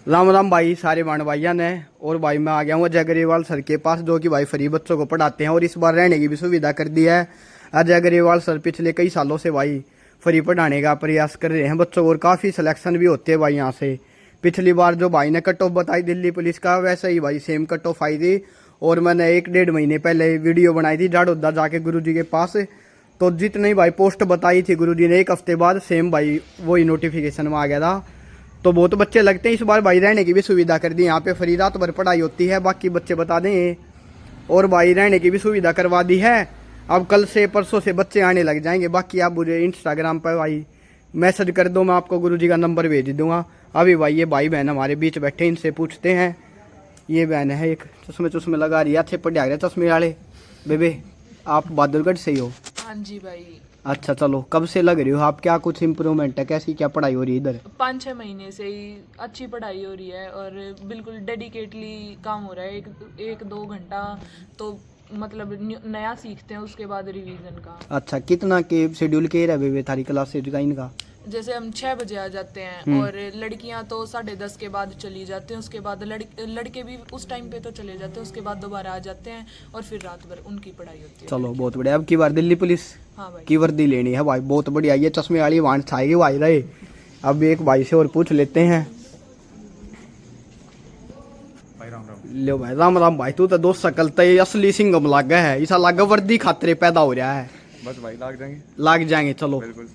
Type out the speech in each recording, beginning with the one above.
राम राम भाई सारे मान भाइया ने। और भाई मैं आ गया हूँ अजय अग्रवाल सर के पास, जो कि भाई फ्री बच्चों को पढ़ाते हैं और इस बार रहने की भी सुविधा कर दी है। अजय अग्रवाल सर पिछले कई सालों से भाई फ्री पढ़ाने का प्रयास कर रहे हैं बच्चों को, और काफ़ी सिलेक्शन भी होते हैं भाई यहाँ से। पिछली बार जो भाई ने कट ऑफ बताई दिल्ली पुलिस का, वैसे ही भाई सेम कट ऑफ आई थी। और मैंने 1-1.5 महीने पहले वीडियो बनाई थी जाड़ोदा जाके गुरुजी के पास, तो जितनी भाई पोस्ट बताई थी गुरुजी ने, 1 हफ्ते बाद सेम भाई वही नोटिफिकेशन में आ गया था। तो बहुत बच्चे लगते हैं इस बार भाई, रहने की भी सुविधा कर दी यहाँ पे, फ्री रात भर पढ़ाई होती है, बाकी बच्चे बता दें। और भाई रहने की भी सुविधा करवा दी है। अब कल से परसों से बच्चे आने लग जाएंगे। बाकी आप मुझे इंस्टाग्राम पर भाई मैसेज कर दो, मैं आपको गुरुजी का नंबर भेज दूंगा। अभी भाई ये भाई बहन हमारे बीच बैठे, इनसे पूछते हैं। ये बहन है एक, चश्मे लगा रही है, अच्छे पढ़े आ रहे चश्मे वाले। बेबे आप बहादुरगढ़ से ही हो? हाँ जी भाई। अच्छा चलो, कब से लग रही हो आप? क्या कुछ इम्प्रूवमेंट है, कैसी क्या पढ़ाई हो रही है इधर? 5-6 महीने से ही अच्छी पढ़ाई हो रही है और बिल्कुल डेडिकेटली काम हो रहा है। एक 2 घंटा तो मतलब नया सीखते हैं, उसके बाद रिवीजन का। अच्छा, कितना के शेड्यूल के रहे बेबे थारी क्लासेज का इनका? जैसे हम 6 बजे आ जाते हैं और लड़कियां तो 10:30 के बाद चली जाती हैं। उसके बाद लड़के भी उस टाइम पे तो चले जाते हैं, उसके बाद दोबारा आ जाते हैं और फिर रात भर उनकी पढ़ाई होती है। चलो बहुत बढ़िया। अब की बार दिल्ली पुलिस हाँ भाई की वर्दी लेनी है भाई, बहुत बढ़िया। ये चश्मे वाली वाण छाएगी भाई रहे। अब एक भाई से और पूछ लेते हैं। भाई राम राम। लो भाई राम राम भाई, तू तो दोस्त सकलता है, असली सिंगम लागा है, ऐसा लागा वर्दी खातरे पैदा हो रहा है। बस भाई लाग जाएंगे चलो। बिल्कुल।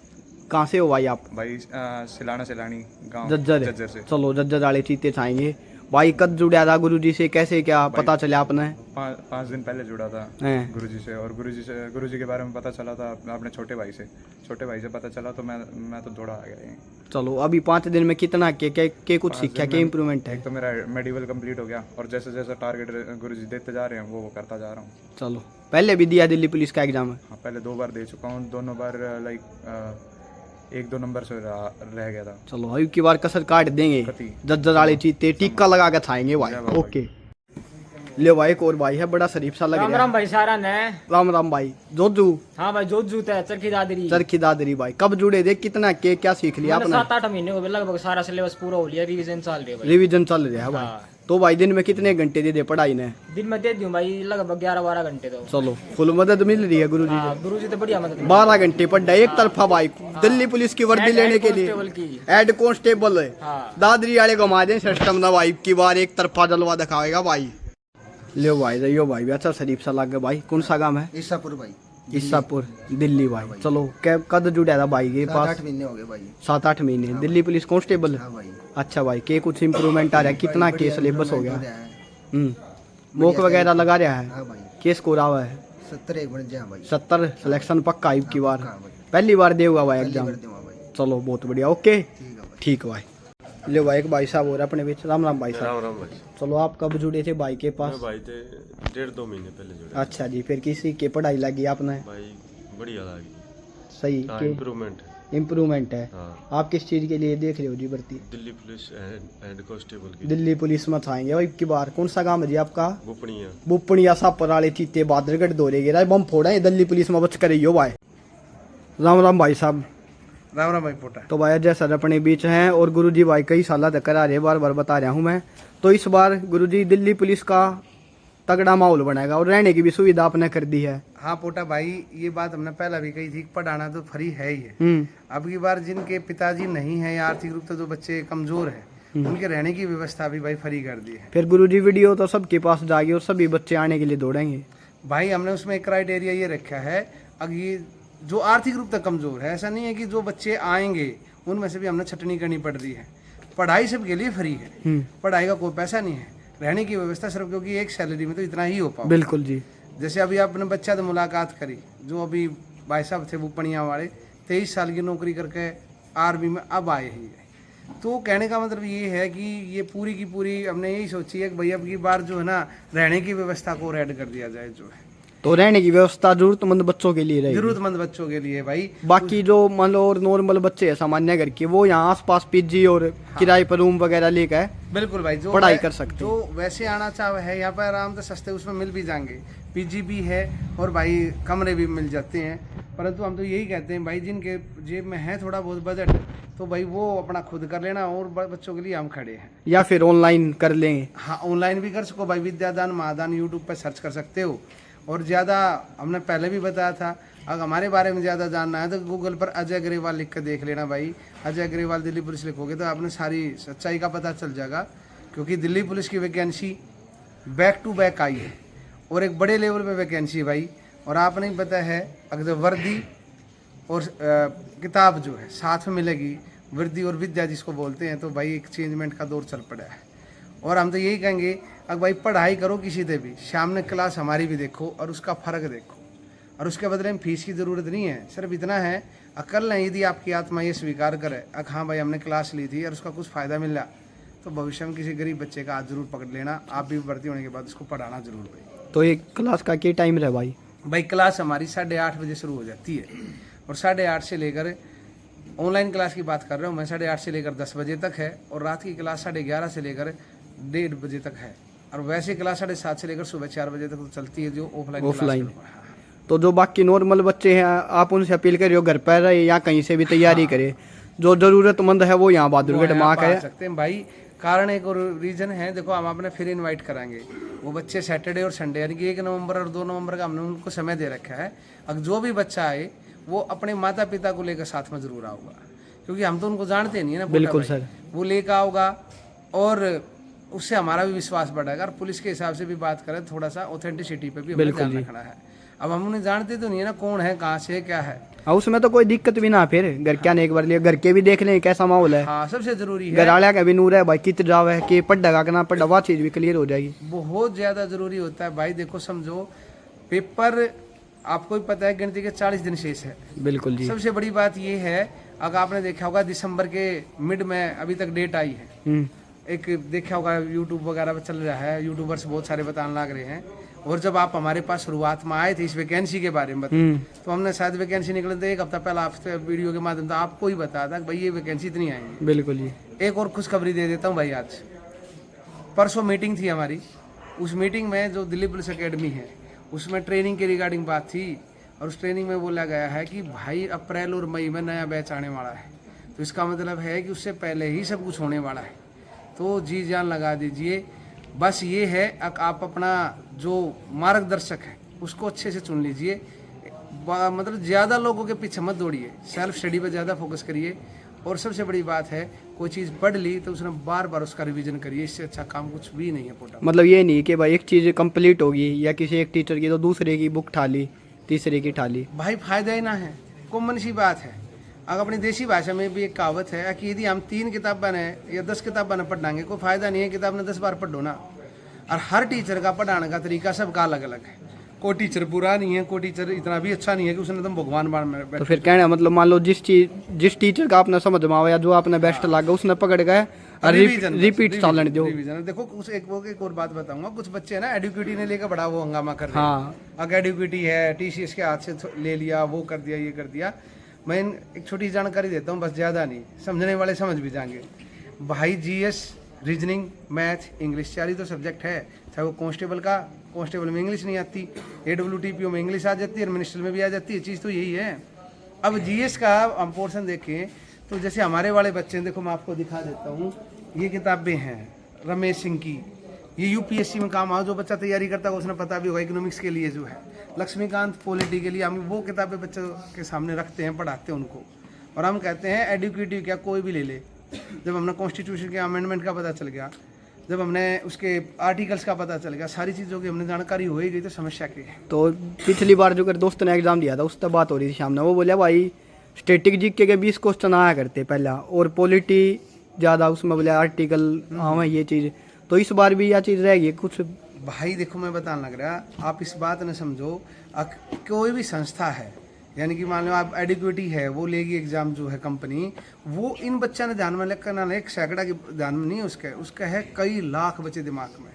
कहाँ से हो भाई आप? भाई सिलानी गांव जज्जर जज्जर है। से। चलो जज्जर वाले चीते छाएंगे भाई। कद जुड़ा था गुरुजी से, कैसे क्या पता चला आपने? 5 दिन पहले जुड़ा था हैं। गुरुजी से, और गुरुजी के बारे में पता चला था अपने छोटे भाई से पता चला, तो मैं तो दौड़ा आ गया यहीं। चलो अभी 5 दिन में कितना के कुछ सीखा, के इम्प्रूवमेंट है? एक तो मेरा मेडिकल कंप्लीट हो गया, और जैसे जैसे टारगेट गुरुजी देते जा रहे हैं वो करता जा रहा हूँ। चलो पहले भी दिया दिल्ली पुलिस का एग्जाम? हाँ, पहले 2 बार दे चुका हूँ, दोनों बार लाइक 1-2 नंबर से रह गया था। चलो अभी की बार कसर काट देंगे। कति। जज्जर वाले चीते टीका लगा के खाएंगे भाई। जय बाबा। ओके ले भाई, एक और भाई है, बड़ा शरीफ सा लग राम रहा राम है। भाई सारा ने। राम राम भाई। जोजू हाँ भाई जोत जूता है चरखी दादरी। चरखी दादरी भाई, कब जुड़े थे, कितना के क्या सीख लिया आपने? 7-8 महीने हो गए लगभग, सारा सिलेबस पूरा हो लिया, रिवीजन चल रही है भाई। रिवीजन चल रहा है भाई। हाँ। तो भाई दिन में कितने घंटे दे दे पढ़ाई ने? दिन में दे दूं भाई लगभग 11-12 घंटे तो। चलो फुल मदद मिल रही है गुरुजी हाँ से। गुरुजी तो बढ़िया मदद। 12 घंटे पढ़ा एक तरफा भाई, दिल्ली पुलिस की वर्दी लेने के लिए। कांस्टेबल की। हेड कांस्टेबल है। हाँ। दादरी वाले घुमा दें सिस्टम ना भाई, की बार एक तरफा जलवा दिखाएगा भाई। ले भाई रहियो भाई, अच्छा शरीफ सा लग गया भाई। कौन सा गांव है? ईसापुर भाई। ईसापुर दिल्ली भाई। चलो कद जुड़ा था भाई के पास? 7-8 महीने हो गए भाई। 7-8 महीने। Delhi police constable. हाँ भाई। अच्छा भाई, के कुछ इम्प्रूवमेंट आ रहा है? कितना के सिलेबस हो गया? बढ़िया मोक वगैरह लगा रहा है? हाँ भाई। के स्कोर आवा है? 70 एक बन जाए भाई। 70 सिलेक्शन पक्का आई की बार? हाँ भाई। पहली बार दे हुआ भाई पहली एग्जाम? बार दूंगा भाई। चलो बहुत बढ़िया। ओके ठीक है भाई। ठीक भाई। ले भाई एक भाई साहब और अपने बीच। राम राम भाई साहब। राम राम भाई। चलो आप कब जुड़े थे भाई के पास? मैं भाई थे 1.5-2 महीने पहले जुड़े। अच्छा जी, फिर किसी के पढ़ाई लगी आपने? भाई बढ़िया लगी। सही हाँ के इम्प्रूवमेंट। इम्प्रूवमेंट है। हाँ आप किस चीज़ के लिए देख रहे हो जी भर्ती? दिल्ली पुलिस एंड कांस्टेबल की। दिल्ली पुलिस में थाएंगे भाई की बार। कौन सा गाँव है जी आपका? बुपनिया। बुपनिया सापर वाले चीते बहादुरगढ़ दौरे गिरा बम फोड़ा है, दिल्ली पुलिस में बच कर भाई। राम राम भाई साहब। राम राम भाई पोटा। तो भाई अजय सर अपने बीच हैं, और गुरुजी भाई कई साल तक करा रहे, बार बार बता रहा हूँ मैं। तो इस बार गुरुजी दिल्ली पुलिस का तगड़ा माहौल बनाएगा, और रहने की भी सुविधा आपने कर दी है। हाँ पोटा भाई, ये बात हमने पहले भी कही थी, पढ़ाना तो फ्री है ही है। अब की बार जिनके पिताजी नहीं है या आर्थिक रूप से जो बच्चे कमजोर है, उनके रहने की व्यवस्था भी भाई फ्री कर दी है। फिर गुरुजी वीडियो तो सबके पास जाएगी और सभी बच्चे आने के लिए दौड़ेंगे भाई हमने उसमें एक क्राइटेरिया ये रखा है, अब ये जो आर्थिक रूप से कमजोर है, ऐसा नहीं है कि जो बच्चे आएंगे उनमें से भी हमने छटनी करनी पड़ रही है। पढ़ाई सबके लिए फ्री है, पढ़ाई का कोई पैसा नहीं है, रहने की व्यवस्था सिर्फ, क्योंकि एक सैलरी में तो इतना ही हो पाओ। बिल्कुल जी। जैसे अभी आपने बच्चा तो मुलाकात करी, जो अभी भाई साहब थे बुपनिया वाले, 23 साल की नौकरी करके आर्मी में अब आए ही है। तो कहने का मतलब ये है कि ये पूरी की पूरी हमने यही सोची है कि भाई अब की बार जो है ना, रहने की व्यवस्था को ऐड कर दिया जाए जो है। तो रहने की व्यवस्था जरूरतमंद बच्चों के लिए रहेगी। जरूरतमंद बच्चों के लिए भाई। बाकी जो मान लो और नॉर्मल बच्चे हैं सामान्य घर के, वो यहाँ आसपास पीजी और किराए पर रूम वगैरह लेकर बिल्कुल भाई, जो पढ़ाई कर सकते जो वैसे आना चाहे है यहाँ पर आराम से सस्ते उसमें मिल भी जाएंगे। पीजी भी है और भाई कमरे भी मिल जाते हैं। परंतु हम तो यही कहते हैं भाई, जिनके जेब में है थोड़ा बहुत बजट, तो भाई वो अपना खुद कर लेना, और बच्चों के लिए हम खड़े हैं। या फिर ऑनलाइन कर लें। हाँ, ऑनलाइन भी कर सको भाई, विद्यादान महादान यूट्यूब पर सर्च कर सकते हो। और ज़्यादा हमने पहले भी बताया था, अगर हमारे बारे में ज़्यादा जानना है तो गूगल पर अजय अग्रवाल लिख कर देख लेना भाई। अजय अग्रवाल दिल्ली पुलिस लिखोगे तो आपने सारी सच्चाई का पता चल जाएगा। क्योंकि दिल्ली पुलिस की वैकेंसी बैक टू बैक आई है और एक बड़े लेवल पे वैकेंसी है भाई। और आप नहीं पता है, अगर वर्दी और किताब जो है साथ में मिलेगी, वर्दी और विद्या जिसको बोलते हैं, तो भाई एक चेंजमेंट का दौर चल पड़ा है। और हम तो यही कहेंगे, अगर भाई पढ़ाई करो किसी से भी, सामने क्लास हमारी भी देखो और उसका फ़र्क देखो, और उसके बदले में फीस की ज़रूरत नहीं है। सिर्फ इतना है, अकल नहीं यदि आपकी आत्मा ये स्वीकार करे, हाँ भाई हमने क्लास ली थी और उसका कुछ फ़ायदा मिल रहा, तो भविष्य में किसी गरीब बच्चे का हाथ जरूर पकड़ लेना, आप भी भर्ती होने के बाद उसको पढ़ाना जरूर भाई। तो ये क्लास का क्या टाइम रहे भाई? भाई क्लास हमारी 8:30 बजे शुरू हो जाती है और 8:30 से लेकर, ऑनलाइन क्लास की बात कर रहा हूँ मैं, 8:30 से लेकर 10 बजे तक है। और रात की क्लास 11:30 से लेकर 1:30 बजे तक है। और वैसे क्लास 7:30 से लेकर सुबह 4 बजे तक तो चलती है जो ऑफलाइन। तो जो बाकी नॉर्मल बच्चे हैं, आप उनसे अपील करिए घर पर रहे या कहीं से भी तैयारी करे। जो जरूरतमंद है वो यहाँ बहादुरगढ़ में आकर सकते हैं भाई। कारण एक और रीजन है, देखो हम अपने फिर इनवाइट कराएंगे वो बच्चे सैटरडे और संडे, यानी कि 1 नवंबर और 2 नवंबर का हमने उनको समय दे रखा है। अब जो भी बच्चा आए वो अपने माता पिता को लेकर साथ में जरूर आऊगा, क्योंकि हम तो उनको जानते नहीं है ना। बिल्कुल सर, वो लेकर आओगा और उससे हमारा भी विश्वास बढ़ेगा। और पुलिस के हिसाब से भी बात करें, थोड़ा सा ऑथेंटिसिटी पे भी हमें ध्यान रखना है। अब हम उन्हें जानते तो नहीं है ना, कौन है, कहाँ से, क्या है। हाँ, उसमें तो कोई दिक्कत भी ना। फिर घर क्या ने एक बार लिया, घर के भी देख लें कैसा माहौल है। हाँ, सबसे जरूरी है। घर वाले का भी नूर है भाई, कित जाव है कि पढ़ा का ना पढ़ा, वह चीज भी क्लियर हो जाएगी। बहुत ज्यादा जरूरी होता है भाई। देखो समझो, पेपर आपको भी पता है गिनती के 40 दिन शेष है। बिल्कुल जी। सबसे बड़ी बात ये है, अगर आपने देखा होगा दिसंबर के मिड में अभी तक डेट आई है, एक देखा होगा यूट्यूब वगैरह पर चल रहा है, यूट्यूबर्स बहुत सारे बताने लग रहे हैं। और जब आप हमारे पास शुरुआत में आए थे इस वैकेंसी के बारे में तो हमने शायद वैकेंसी निकले थे 1 हफ्ता पहले आपसे वीडियो के माध्यम से आपको ही बताया था कि भाई ये वैकेंसी इतनी आएंगी। बिल्कुल जी। एक और खुशखबरी दे देता हूँ भाई। आज परसों मीटिंग थी हमारी, उस मीटिंग में जो दिल्ली पुलिस एकेडमी है उसमें ट्रेनिंग के रिगार्डिंग बात थी। और उस ट्रेनिंग में बोला गया है कि भाई अप्रैल और मई में नया बैच आने वाला है, तो इसका मतलब है कि उससे पहले ही सब कुछ होने वाला है। तो जी जान लगा दीजिए। बस ये है, आप अपना जो मार्गदर्शक है उसको अच्छे से चुन लीजिए। मतलब ज़्यादा लोगों के पीछे मत दौड़िए, सेल्फ स्टडी पर ज़्यादा फोकस करिए। और सबसे बड़ी बात है, कोई चीज़ पढ़ ली तो उसने बार बार उसका रिवीजन करिए, इससे अच्छा काम कुछ भी नहीं है पोटा। मतलब ये नहीं कि भाई एक चीज़ कंप्लीट होगी या किसी एक टीचर की तो दूसरे की बुक ठा ली, तीसरे की ठा ली, भाई फायदा ही ना है। कॉमन सी बात है। अगर अपनी देसी भाषा में भी एक कहावत है कि यदि हम 3 किताबें या 10 किताबें पढ़ाएंगे, कोई फायदा नहीं है। किताब ने 10 बार पढ़ो ना। और हर टीचर का पढ़ाने का तरीका सबका अलग अलग है। कोई टीचर बुरा नहीं है, कोई टीचर इतना भी अच्छा नहीं है कि उसने तुम भगवान मान में। तो फिर कहना मतलब मान लो जिस टीचर का आपने समझ में आया या जो आपने बेस्ट लगा उसने पकड़ गए रिपीट चालन दो। देखो कुछ एक और बात बताऊंगा। कुछ बच्चे ना एडुकेटी ने लेकर बड़ा वो हंगामा कर रहे हैं। हाँ, अगर एडुकेटी है, टीसीएस के हाथ से ले लिया, वो कर दिया, ये कर दिया। मैं एक छोटी जानकारी देता हूँ, बस ज़्यादा नहीं, समझने वाले समझ भी जाएंगे भाई। जीएस, रीजनिंग, मैथ, इंग्लिश 4 ही तो सब्जेक्ट है। चाहे वो कांस्टेबल में इंग्लिश नहीं आती, AWTPO में इंग्लिश आ जाती है, मिनिस्टर में भी आ जाती है। चीज़ तो यही है। अब जीएस का हम पोर्शन देखें तो जैसे हमारे वाले बच्चे हैं, देखो मैं आपको दिखा देता हूँ, ये किताबें हैं रमेश सिंह की। ये यूपीएससी में काम आओ, जो बच्चा तैयारी करता है उसने पता भी होगा, इकोनॉमिक्स के लिए जो है। लक्ष्मीकांत पॉलिटी के लिए हम वो किताबें बच्चों के सामने रखते हैं, पढ़ाते हैं उनको। और हम कहते हैं एडुकेटिव क्या कोई भी ले ले। जब हमने कॉन्स्टिट्यूशन के अमेंडमेंट का पता चल गया, जब हमने उसके आर्टिकल्स का पता चल गया, सारी चीज़ों की हमने जानकारी हो ही गई, तो समस्या क्या है। तो पिछली बार जो कर दोस्त ने एग्जाम दिया था उस तब बात हो रही थी सामने, वो बोला भाई स्टैटिक जीके के 20 क्वेश्चन आया करते पहला, और पॉलिटी ज़्यादा उसमें बोले आर्टिकल हाँ ये चीज़। तो इस बार भी यह चीज़ रहेगी कुछ? भाई देखो मैं बताने लग रहा, आप इस बात ने समझो, कोई भी संस्था है, यानी कि मान लो आप एडुकेटी है, वो लेगी एग्जाम जो है कंपनी, वो इन बच्चा ने ध्यान में रखना, एक सैकड़ा के ध्यान में नहीं, उसका है कई लाख बच्चे दिमाग में।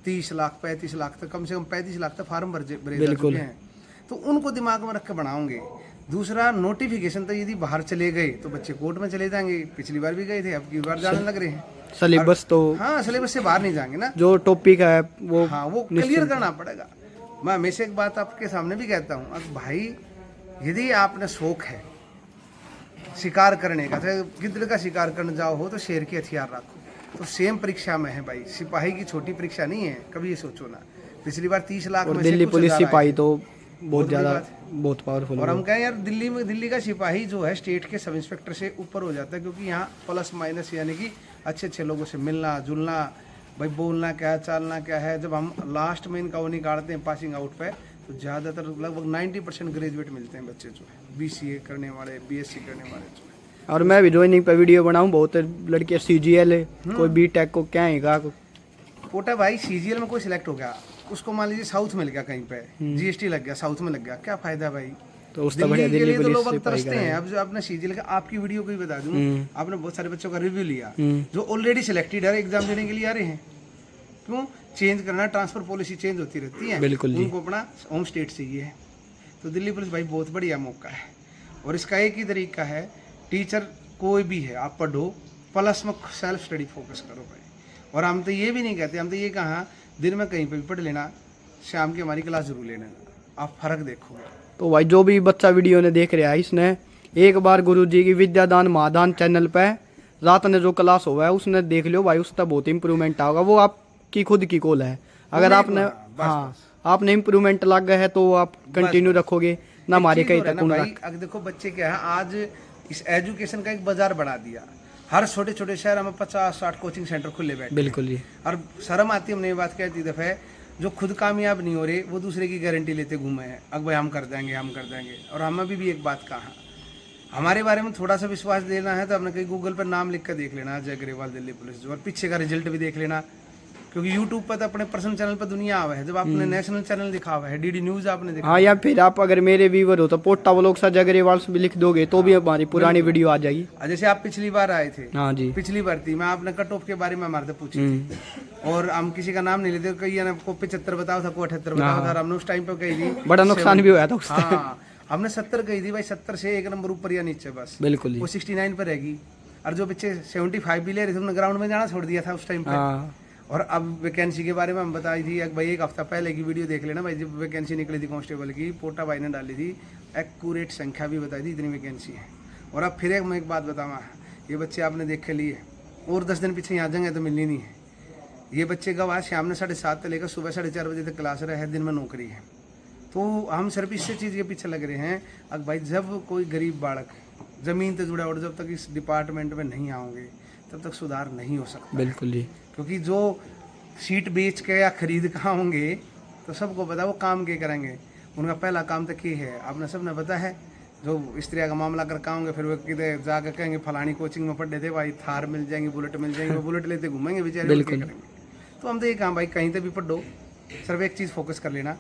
30 लाख 35 लाख तक, कम से कम 35 लाख तक फार्म भरे जा चुके हैं। तो उनको दिमाग में रख के बनाओगे। दूसरा, नोटिफिकेशन तो यदि बाहर चले गए तो बच्चे कोर्ट में चले जाएंगे। पिछली बार भी गए थे, अब की बार जाने लग रहे हैं। सिलेबस तो हाँ, सिलेबस से बाहर नहीं जाएंगे ना, जो टॉपिक है वो हाँ वो क्लियर करना पड़ेगा। मैं हमेशा एक बात आपके सामने भी कहता हूँ, अब भाई यदि आपने शौक है शिकार करने का, तो गिद्ध का शिकार करने जाओ हो तो शेर के हथियार रखो। तो सेम परीक्षा में है भाई, सिपाही की छोटी परीक्षा नहीं है, कभी ये सोचो ना। पिछली बार 30 लाख और में से दिल्ली कुछ पुलिस हजार आए सिपाही थे। तो बहुत बड़ी ज़्यादा बात बहुत पावरफुल और है। हम कहें यार दिल्ली का सिपाही जो है स्टेट के सब इंस्पेक्टर से ऊपर हो जाता है, क्योंकि यहाँ प्लस माइनस यानी कि अच्छे अच्छे लोगों से मिलना जुलना, भाई बोलना क्या है, चालना क्या है। जब हम लास्ट में इनका वो निकालते हैं पासिंग आउट पे, तो ज़्यादातर लगभग 90% ग्रेजुएट मिलते हैं बच्चे जो है, BCA करने वाले, BSc करने वाले जो है। और मैं भी ज्वाइनिंग पे वीडियो बनाऊं, बहुत लड़के CGL कोई BTech को क्या है कोटा भाई CGL में कोई सिलेक्ट हो गया, उसको मान लीजिए साउथ में लग गया, कहीं पे GST लग गया, साउथ में लग गया, क्या फायदा भाई। तो उससे बढ़िया दिल्ली के लिए तो पुलिस लोग अब सिपाही तरसते हैं। अब जो आपने CGL का, आपकी वीडियो को ही बता दूं, आपने बहुत सारे बच्चों का रिव्यू लिया जो ऑलरेडी सिलेक्टेड है, एग्जाम देने के लिए आ रहे हैं। क्यों चेंज करना, ट्रांसफर पॉलिसी चेंज होती रहती है, बिल्कुल जी। उनको अपना होम स्टेट चाहिए है। तो दिल्ली पुलिस भाई बहुत बढ़िया मौका है। और इसका एक ही तरीका है, टीचर कोई भी है आप पढ़ो, प्लस में सेल्फ स्टडी फोकस करो भाई। और हम तो ये भी नहीं कहते, हम तो ये कहा दिन में कहीं पे भी पढ़ लेना, शाम की हमारी क्लास जरूर लेना, आप फर्क देखोगे। तो भाई जो भी बच्चा वीडियो ने देख रहा है, इसने एक बार गुरुजी की विद्यादान महादान चैनल पे रात ने जो क्लास हुआ है उसने देख लियो भाई, उसका बहुत इंप्रूवमेंट होगा। वो आपकी खुद की कॉल है। अगर आपने आपने इंप्रूवमेंट लग गया है तो आप कंटिन्यू रखोगे ना, हमारे कहीं तक भाई। अगर देखो बच्चे क्या है, आज इस एजुकेशन का एक बाजार बढ़ा दिया। हर छोटे छोटे शहर में 50-60 कोचिंग सेंटर खुले बैठे। बिल्कुल जी। और शर्म आती है, हमने ये बात कहती दफे, जो खुद कामयाब नहीं हो रहे वो दूसरे की गारंटी लेते घूमे हैं, अब भाई हम कर देंगे हम कर देंगे। और हमें भी एक बात कहा, हमारे बारे में थोड़ा सा विश्वास देना है तो आपने कहीं गूगल पर नाम लिख कर देख लेना, अजय अग्रवाल दिल्ली पुलिस जो, और पीछे का रिजल्ट भी देख लेना। क्योंकि यूट्यूब पर तो अपने पर्सनल चैनल पर दुनिया आवा है, जब आपने नेशनल चैनल दिखा हुआ है, DD न्यूज आपने देखा। हाँ, या फिर आप अगर मेरे व्यूवर हो तो पोटा व्लॉग्स अजय अग्रवाल भी लिख दोगे तो भी हमारी पुरानी वीडियो आ जाएगी। जैसे आप पिछली बार आए थे, हाँ जी, पिछली बार थी, मैं आपने कट ऑफ के बारे में हमारे से पूछी थी, और हम किसी का नाम नहीं लेते, कई को 75 बताओ था, को 78 बताओ था, हमने उस टाइम पे कही थी बड़ा नुकसान भी हुआ था उस टाइम। हाँ, हमने 70 कही थी भाई, 70 से एक नंबर ऊपर या नीचे बस। बिल्कुल वो 69 पर रहेगी। और जो बच्चे 75 भी ले रहे थे उन्होंने ग्राउंड में जाना छोड़ दिया था उस टाइम पे। और अब वैकेंसी के बारे में हम बताई थी भाई, एक हफ्ता पहले की वीडियो देख लेना भाई, जब वैकेंसी निकली थी कांस्टेबल की, पोटा भाई ने डाली थी, एक्यूरेट संख्या भी बताई थी, इतनी वैकेंसी है। और अब फिर मैं एक बात बताऊँ, ये बच्चे आपने देखे लिए और 10 दिन पीछे यहाँ जाएंगे तो मिलनी नहीं है। ये बच्चे गवाह शाम ने 7:30 से लेकर सुबह 4:30 बजे तक क्लास रहे है, दिन में नौकरी है। तो हम सिर्फ इससे चीज़ के पीछे लग रहे हैं। अब भाई जब कोई गरीब बालक ज़मीन से जुड़ा और जब तक इस डिपार्टमेंट में नहीं आओगे तब तक सुधार नहीं हो सकता। बिल्कुल जी। क्योंकि जो सीट बेच के या खरीद के होंगे तो सबको पता वो काम के करेंगे, उनका पहला काम तो क्या है आपने सबने पता है। जो स्त्रिया का मामला करके होंगे फिर वो किधर जाकर कहेंगे फलानी कोचिंग में पढ़े थे भाई, थार मिल जाएंगी, बुलेट मिल जाएंगी, वो बुलेट लेते घूमेंगे बेचारे, बिल्कुल। तो हम तो ये काम भाई कहीं से भी पढ़ो, सिर्फ एक चीज़ फोकस कर लेना,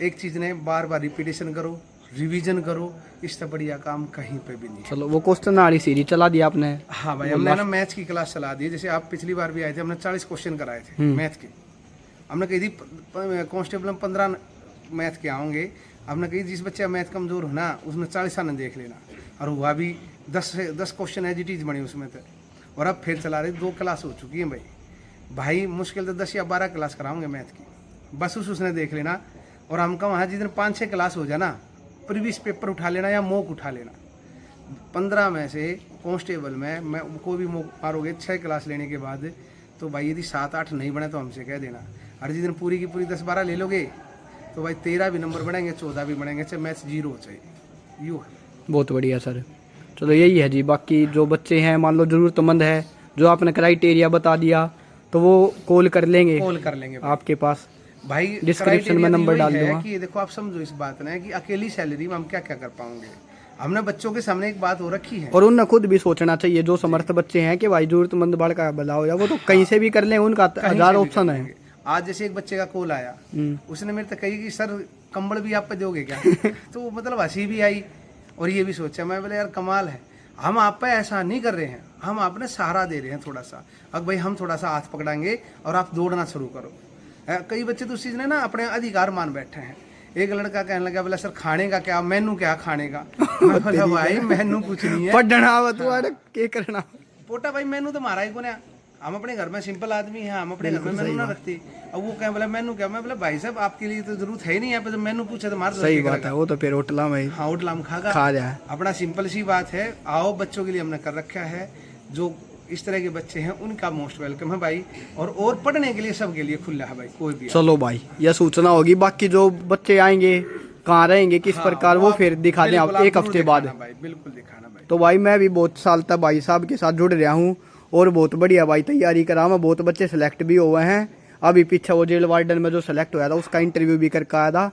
एक चीज़ ने बार बार रिपीटेशन करो, रिवीजन करो, इससे बढ़िया काम कहीं पे भी नहीं है। चलो वो क्वेश्चन वाली सीरीज चला दिया आपने। हाँ भाई, हमने ना मैथ्स की क्लास चला दी। जैसे आप पिछली बार भी आए थे, हमने 40 क्वेश्चन कराए थे मैथ के। हमने कही थी कांस्टेबल में 15 मैथ के आओगे, हमने कही जिस बच्चे मैथ कमजोर हो ना उसने 40 आने देख लेना। और हुआ भी 10 क्वेश्चन एज इट इज बने उसमें थे। और अब फिर चला रहे 2 क्लास हो चुकी है भाई मुश्किल तो 10 या 12 क्लास कराऊंगे मैथ की, बस उसने देख लेना। और हमका वहाँ जितने 5-6 क्लास हो जाए ना, प्रीवियस पेपर उठा लेना या मॉक उठा लेना। 15 में से कांस्टेबल में मैं कोई भी मॉक मारोगे 6 क्लास लेने के बाद, तो भाई यदि 7-8 नहीं बने तो हमसे कह देना। और जिस दिन पूरी की पूरी 10-12 ले लोगे तो भाई 13 भी नंबर बढ़ेंगे, 14 भी बढ़ेंगे, चाहे मैथ्स 0 हो चाहिए। यूँ बहुत बढ़िया सर। चलो यही है जी। बाकी जो बच्चे हैं मान लो ज़रूरतमंद है, जो आपने क्राइटेरिया बता दिया तो वो कॉल कर लेंगे आपके पास भाई। डिस्क्रिप्शन में नंबर डाल दूंगा। कि देखो आप समझो इस बात ने कि अकेली सैलरी में हम क्या क्या कर पाएंगे। हमने बच्चों के सामने एक बात हो रखी है, और उन्हें खुद भी सोचना चाहिए, जो समर्थ बच्चे हैं कि भाई जरूरतमंद बाल का भला हो जाए, वो तो कहीं से भी कर लें, उनका 1000 ऑप्शन है। आज जैसे एक बच्चे का कॉल आया, उसने मेरे तक कही कि सर कंबल भी आप पे दोगे क्या? तो मतलब हंसी भी आई और ये भी सोचा। मैं बोले यार कमाल है, हम आप पे ऐसा नहीं कर रहे हैं, हम आपने सहारा दे रहे हैं थोड़ा सा। अब भाई हम थोड़ा सा हाथ पकड़ाएंगे और आप दौड़ना शुरू करो। कई बच्चे तो उस चीज़ ने ना अपने अधिकार मान बैठे हैं। एक लड़का कहने लगा बोला सर खाने का क्या, मेनू क्या खाने का। मैं बोला भाई मेनू कुछ नहीं है, पढ़ना वा तू आड़ के करना। पोटा भाई मेनू तो हमारा ही को ना, हम अपने घर में सिंपल आदमी हैं, हम अपने घर में मेनू ना रखते। अब वो क्या बोला मेनू क्या, मैं बोला भाई साहब आपके लिए तो जरूरत है ही नहीं, यहाँ पे तो मेनू पूछे तो मार सही बात है, वो तो फिर होटला में हाँ होटल हम खागा खा जाए। अपना सिंपल सी बात है, आओ बच्चों के लिए हमने कर रखा है, जो इस तरह के बच्चे हैं उनका मोस्ट वेलकम है भाई, और पढ़ने के लिए सबके लिए खुला है भाई, कोई भी। चलो भाई यह सूचना होगी, बाकी जो बच्चे आएंगे कहाँ रहेंगे किस प्रकार वो फिर दिखा दें आप एक हफ्ते बाद। भाई बिल्कुल दिखाना भाई। तो भाई मैं भी बहुत साल तक भाई साहब के साथ जुड़ रहा हूँ और बहुत बढ़िया भाई तैयारी करा मैं, बहुत बच्चे सेलेक्ट भी हुए हैं। अभी पीछे वो जेल वार्डन में जो सेलेक्ट हुआ था उसका इंटरव्यू भी करके आया था।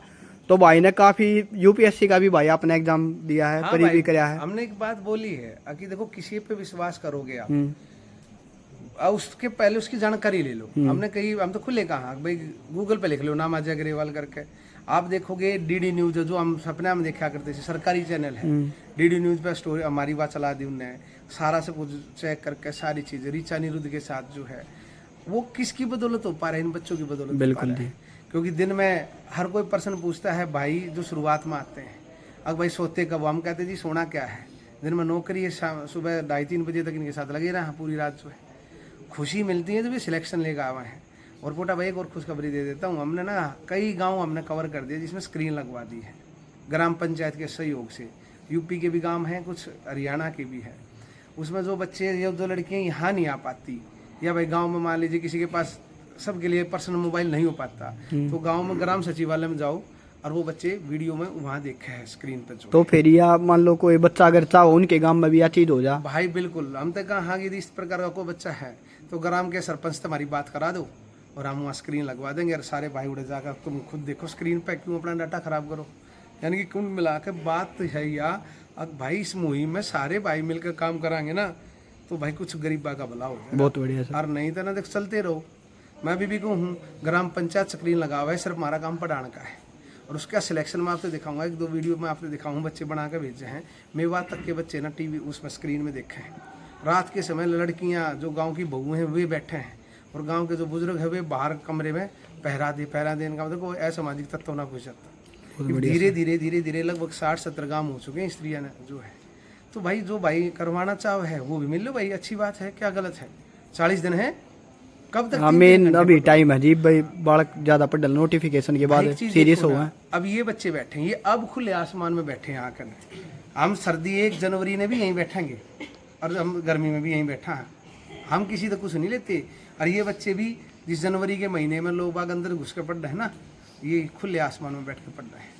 तो भाई ने काफी यूपीएससी का भी भाई आपने एग्जाम दिया है, परी भी कराया है। हमने एक बात बोली है कि देखो किसी पे विश्वास करोगे आप, उसके पहले उसकी जानकारी ले लो। हमने कही, हम तो खुले कहा भाई गूगल पे लिख लो नाम अजय अग्रवाल करके, आप देखोगे डीडी न्यूज जो हम सपने में देखा करते थे, सरकारी चैनल है, डीडी न्यूज पे स्टोरी हमारी बात चला दी उनने, सारा सब कुछ चेक करके सारी चीजें ऋचा निरुद्ध के साथ जो है वो किसकी बदौलत हो पा रहा है, इन बच्चों की बदौलत। बिल्कुल जी, क्योंकि दिन में हर कोई पर्सन पूछता है भाई जो शुरुआत में आते हैं, अब भाई सोते कब, हम कहते जी सोना क्या है, दिन में नौकरी है, सुबह 2:30-3 बजे तक इनके साथ लगे रहे पूरी रात जो है, खुशी मिलती है जब ये सिलेक्शन लेकर आए हैं। और पोटा भाई एक और खुशखबरी दे देता हूँ, हमने ना कई गांव हमने कवर कर दिए जिसमें स्क्रीन लगवा दी है ग्राम पंचायत के सहयोग से। यूपी के भी गांव हैं, कुछ हरियाणा के भी हैं। उसमें जो बच्चे या जो लड़कियाँ यहाँ नहीं आ पाती, या भाई गांव में मान लीजिए किसी के पास सबके लिए पर्सनल मोबाइल नहीं हो पाता, तो गांव में ग्राम सचिवालय में जाओ और वो बच्चे वीडियो में वहाँ देखे हैं स्क्रीन पर। तो फिर या मान लो कोई बच्चा अगर चाहो उनके गांव में भी यह चीज हो जा भाई बिल्कुल, हम तो कहा हाँ यदि इस प्रकार का कोई बच्चा है तो ग्राम के सरपंच से हमारी बात करा दो और हम वहाँ स्क्रीन लगवा देंगे। और सारे भाई उड़े जाकर तुम खुद देखो स्क्रीन पे, क्यों अपना डाटा खराब करो। यानी कि कुल मिला के बात है या अब भाई इस मुहिम में सारे भाई मिलकर काम कराएंगे ना तो भाई कुछ गरीबा का भला हो जाएगा। बहुत बढ़िया सर। और नहीं तो ना देख चलते रहो। मैं भी कहूँ ग्राम पंचायत स्क्रीन लगा हुआ है, सिर्फ हमारा काम पढ़ाने का है। और उसका सिलेक्शन मैं आपको दिखाऊंगा, 1-2 वीडियो में आपको दिखाऊंगा, बच्चे बना कर भेजे हैं। मेवात तक के बच्चे ना टीवी उसमें स्क्रीन में देखे हैं। रात के समय लड़कियां जो गांव की बहू हैं वे बैठे हैं और गांव के जो बुजुर्ग है वे बाहर कमरे में पहरा देने का मतलब असामाजिक तत्व ना घुस जाता। धीरे धीरे धीरे धीरे लगभग 60-70 गांव हो चुके हैं स्त्रियां जो है। तो भाई जो भाई करवाना चाहो है वो भी मिल लो भाई, अच्छी बात है, क्या गलत है। 40 दिन है, कब तक? मेन अभी टाइम है जी भाई, बालक ज्यादा पढ़ नोटिफिकेशन के बाद सीरियस हुआ। अब ये बच्चे बैठे हैं, ये अब खुले आसमान में बैठे हैं आकर। हम सर्दी 1 जनवरी में भी यहीं बैठेंगे और हम गर्मी में भी यहीं बैठा है, हम किसी तो कुछ नहीं लेते। और ये बच्चे भी जिस जनवरी के महीने में लोग बाग अंदर घुस के पढ़ रहे हैं ना, ये खुले आसमान में बैठ के पढ़ रहे हैं।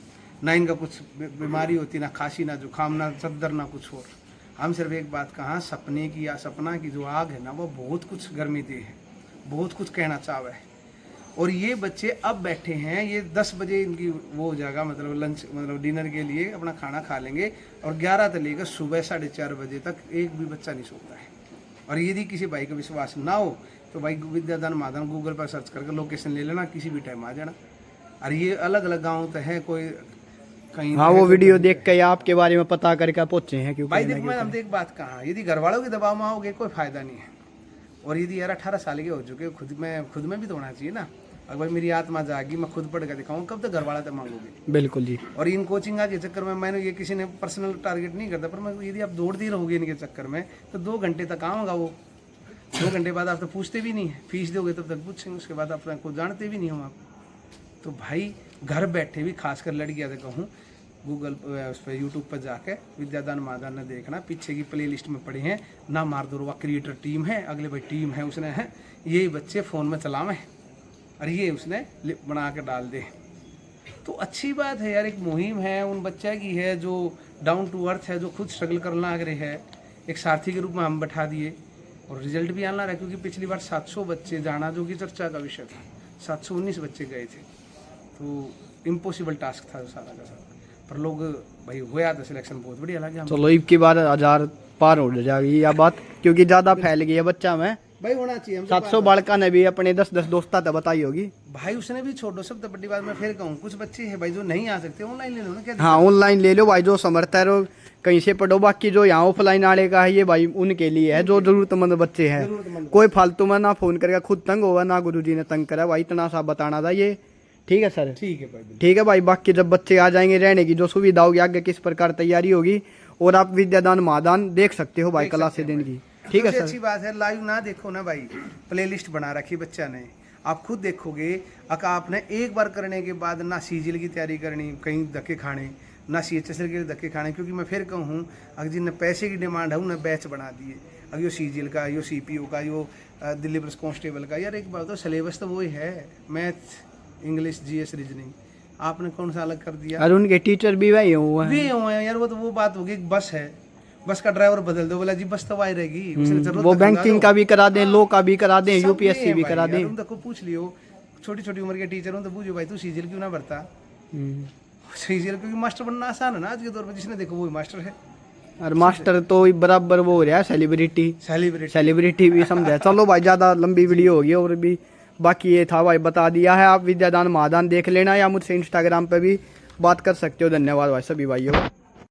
ना इनका कुछ बीमारी होती, ना खांसी, ना जुकाम, ना चद्दर, ना कुछ और। हम सिर्फ एक बात कहा, सपने की या सपना की जो आग है ना वो बहुत कुछ गर्मी दे है, बहुत कुछ कहना चाह है। और ये बच्चे अब बैठे हैं, ये 10 बजे इनकी वो हो जाएगा, मतलब लंच मतलब डिनर के लिए अपना खाना खा लेंगे और 11 से लेकर सुबह 4:30 बजे तक एक भी बच्चा नहीं सोता है। और यदि किसी भाई का विश्वास ना हो तो भाई विद्यादान मादान गूगल पर सर्च करके लोकेशन ले लेना, किसी भी टाइम आ जाना। और ये अलग अलग गाँव तो है, कोई कहीं हाँ वो वीडियो देख के आपके बारे में पता करके पहुंचे हैं। क्योंकि भाई देखो मैं हमने एक बात कहा, यदि घर वालों के दबाव में आओगे कोई फायदा नहीं है। और यदि यार 18 साल के हो चुके खुद में भी तो होना चाहिए ना। अगर मेरी आत्मा जागी, मैं खुद पढ़ कर दिखाऊँ, कब तक घर वाला तो मांगोगे। बिल्कुल जी। और इन कोचिंग के चक्कर में मैंने ये किसी ने पर्सनल टारगेट नहीं करता, पर मैं यदि आप दौड़ती रहोगे इनके चक्कर में तो 2 घंटे तक काम होगा। वो 2 घंटे बाद आप तो पूछते भी नहीं है, फीस दोगे तब तक पूछेंगे, उसके बाद आप को जानते भी नहीं हो आप। तो भाई घर बैठे भी खासकर लड़कियाँ तो कहूँ गूगल उस पर यूट्यूब पर जाकर विद्यादान मादान ने देखना, पीछे की प्ले लिस्ट में पड़े हैं ना। मारदोरवा क्रिएटर टीम है, अगले भाई टीम है, उसने है यही बच्चे फ़ोन में चलावे और ये उसने बना के डाल दे। तो अच्छी बात है यार, एक मुहिम है उन बच्चा की है जो डाउन टू अर्थ है, जो खुद स्ट्रगल करना आगे है। एक सारथी के रूप में हम बैठा दिए और रिजल्ट भी आना रहा, क्योंकि पिछली बार 700 बच्चे जाना जो कि चर्चा का विषय था, 719 बच्चे गए थे। तो इम्पॉसिबल टास्क था सारा का सारा, पर लोग भाई हुआ था सिलेक्शन, बहुत बढ़िया लगा। चलो अब की बार 1000 पार हो जाएगी या बात, क्योंकि ज्यादा फैल गई है बच्चा में। भाई होना चाहिए हम तो 700 बालका ने भी अपने 10-10 दोस्ता तो बताई होगी। भाई उसने भी छोड़ो सब, तो बड़ी बात मैं फिर कहूँ, कुछ बच्चे हैं भाई जो नहीं आ सकते, ऑनलाइन ले लो ना, क्या हाँ ऑनलाइन ले लो भाई, जो समर्थ है वो कहीं से पढ़ो। बाकी जो यहाँ ऑफलाइन आने का है ये भाई उनके लिए है जो जरूरतमंद बच्चे हैं। कोई फालतू में ना फोन करके खुद तंग होगा ना गुरुजी ने तंग करा भाई, इतना सा बताना था ये। ठीक है सर, ठीक है भाई, ठीक है भाई। बाकी जब बच्चे आ जाएंगे रहने की जो सुविधा होगी, आगे किस प्रकार तैयारी होगी, और आप विद्यादान महादान देख सकते हो भाई क्लास से दिन की। ठीक है सबसे सर। अच्छी बात है लाइव ना देखो ना भाई, प्लेलिस्ट बना रखी बच्चा ने, आप खुद देखोगे। अगर आपने एक बार करने के बाद ना सीजीएल की तैयारी करनी, कहीं धक्के खाने, ना सीएचएसएल के धक्के खाने, क्योंकि मैं फिर कहूँ अगर जिन पैसे की डिमांड है उन्हें बैच बना दिए। अगर यो सीजीएल का, यो सीपीओ का, यो दिल्ली पुलिस कांस्टेबल का, यार एक बात तो सिलेबस तो वही है, मैथ, इंग्लिश, जीएस, रीजनिंग, आपने कौन सा अलग कर दिया? और उनके टीचर भी वही हुआ है। वे हुए हैं यार, वो तो वो बात होगी, बस है, बस का ड्राइवर बदल दो, बोला जी बस तो आई रहेगी, उसने जरूरत वो तो खरीदा बैंकिंग दो। का भी करा दें, लो का भी करा दें, सब यूपीएससी में भी है करा भाई, दें। यार उनको पूछ लियो, छोटी छोटी उम्र के टीचर हो तो पूछो भाई तू सीजीएल क्यों ना भरता? सीजीएल क्योंकि मास्टर बनना आसान है ना आज के दौर में, जिसने देखो वो मास्टर है। और मास्टर तो बराबर वो हो रहा है सेलिब्रिटी, सेलिब्रिटी सेलिब्रिटी भी समझा। चलो भाई ज़्यादा लंबी वीडियो होगी, और भी बाकी ये था भाई बता दिया है। आप विद्यादान महादान देख लेना, या मुझसे इंस्टाग्राम पे भी बात कर सकते हो। धन्यवाद भाई सभी भाइयों।